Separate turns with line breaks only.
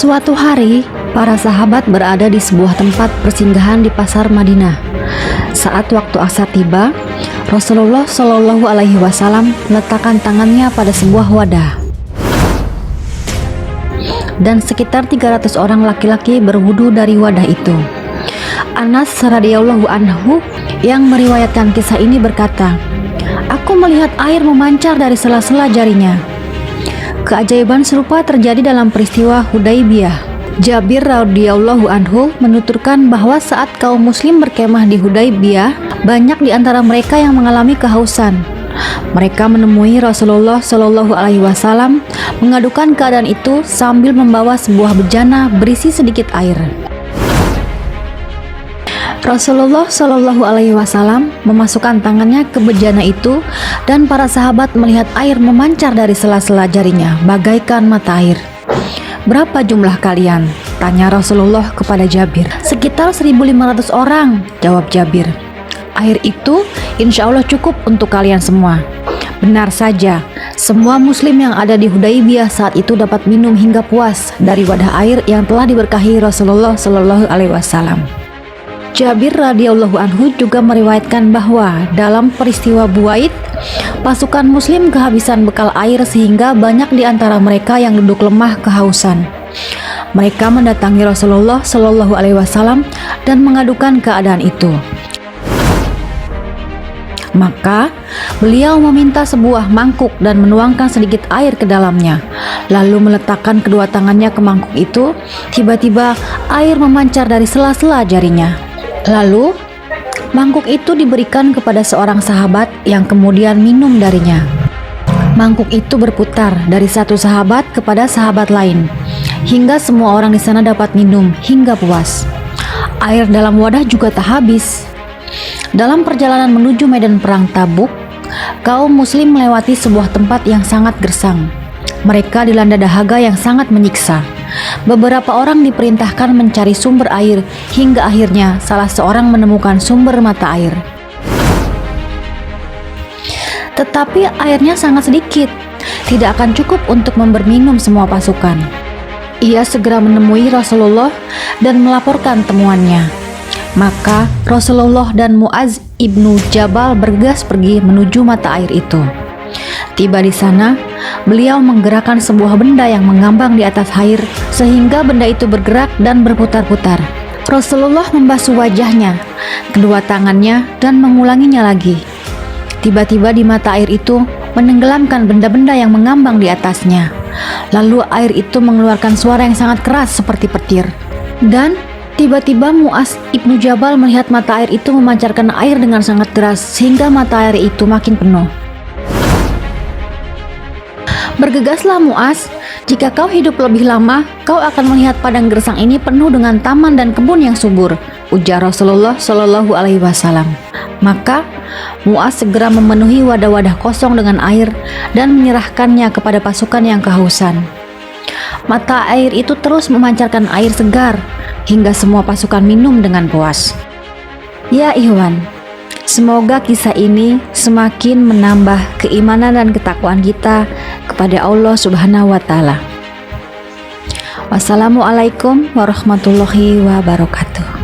Suatu hari, para sahabat berada di sebuah tempat persinggahan di pasar Madinah. Saat waktu asar tiba, Rasulullah Shallallahu Alaihi Wasallam meletakkan tangannya pada sebuah wadah, dan sekitar 300 orang laki-laki berwudu dari wadah itu. Anas radhiyallahu anhu yang meriwayatkan kisah ini berkata, "Aku melihat air memancar dari sela-sela jarinya." Keajaiban serupa terjadi dalam peristiwa Hudaybiyah. Jabir radhiyallahu anhu menuturkan bahwa saat kaum muslim berkemah di Hudaybiyah, banyak di antara mereka yang mengalami kehausan. Mereka menemui Rasulullah Shallallahu Alaihi Wasallam mengadukan keadaan itu sambil membawa sebuah bejana berisi sedikit air. Rasulullah Shallallahu Alaihi Wasallam memasukkan tangannya ke bejana itu, dan para sahabat melihat air memancar dari sela-sela jarinya bagaikan mata air. "Berapa jumlah kalian?" tanya Rasulullah kepada Jabir. "Sekitar 1.500 orang," jawab Jabir. "Air itu insya Allah cukup untuk kalian semua." Benar saja, semua muslim yang ada di Hudaybiyah saat itu dapat minum hingga puas dari wadah air yang telah diberkahi Rasulullah Shallallahu Alaihi Wasallam. Jabir radhiyallahu anhu juga meriwayatkan bahwa dalam peristiwa Buaid, pasukan muslim kehabisan bekal air sehingga banyak di antara mereka yang duduk lemah kehausan. Mereka mendatangi Rasulullah Shallallahu Alaihi Wasallam dan mengadukan keadaan itu. Maka beliau meminta sebuah mangkuk dan menuangkan sedikit air ke dalamnya, lalu meletakkan kedua tangannya ke mangkuk itu. Tiba-tiba air memancar dari sela-sela jarinya. Lalu mangkuk itu diberikan kepada seorang sahabat yang kemudian minum darinya. Mangkuk itu berputar dari satu sahabat kepada sahabat lain, hingga semua orang di sana dapat minum hingga puas. Air dalam wadah juga tak habis. Dalam perjalanan menuju medan perang Tabuk, kaum muslim melewati sebuah tempat yang sangat gersang. Mereka dilanda dahaga yang sangat menyiksa. Beberapa orang diperintahkan mencari sumber air, hingga akhirnya salah seorang menemukan sumber mata air. Tetapi airnya sangat sedikit, tidak akan cukup untuk memberi minum semua pasukan. Ia segera menemui Rasulullah dan melaporkan temuannya. Maka Rasulullah dan Mu'adz ibnu Jabal bergegas pergi menuju mata air itu. Tiba di sana, beliau menggerakkan sebuah benda yang mengambang di atas air sehingga benda itu bergerak dan berputar-putar. Rasulullah membasuh wajahnya, kedua tangannya, dan mengulanginya lagi. Tiba-tiba di mata air itu menenggelamkan benda-benda yang mengambang di atasnya. Lalu air itu mengeluarkan suara yang sangat keras seperti petir. Dan tiba-tiba Mu'adz ibnu Jabal melihat mata air itu memancarkan air dengan sangat deras sehingga mata air itu makin penuh. "Bergegaslah Mu'adz, jika kau hidup lebih lama, kau akan melihat padang gersang ini penuh dengan taman dan kebun yang subur," ujar Rasulullah Shallallahu Alaihi Wasallam. Maka Mu'adz segera memenuhi wadah-wadah kosong dengan air dan menyerahkannya kepada pasukan yang kehausan. Mata air itu terus memancarkan air segar hingga semua pasukan minum dengan puas. Ya ikhwan, semoga kisah ini semakin menambah keimanan dan ketakwaan kita kepada Allah Subhanahu wa Ta'ala. Wassalamualaikum warahmatullahi wabarakatuh.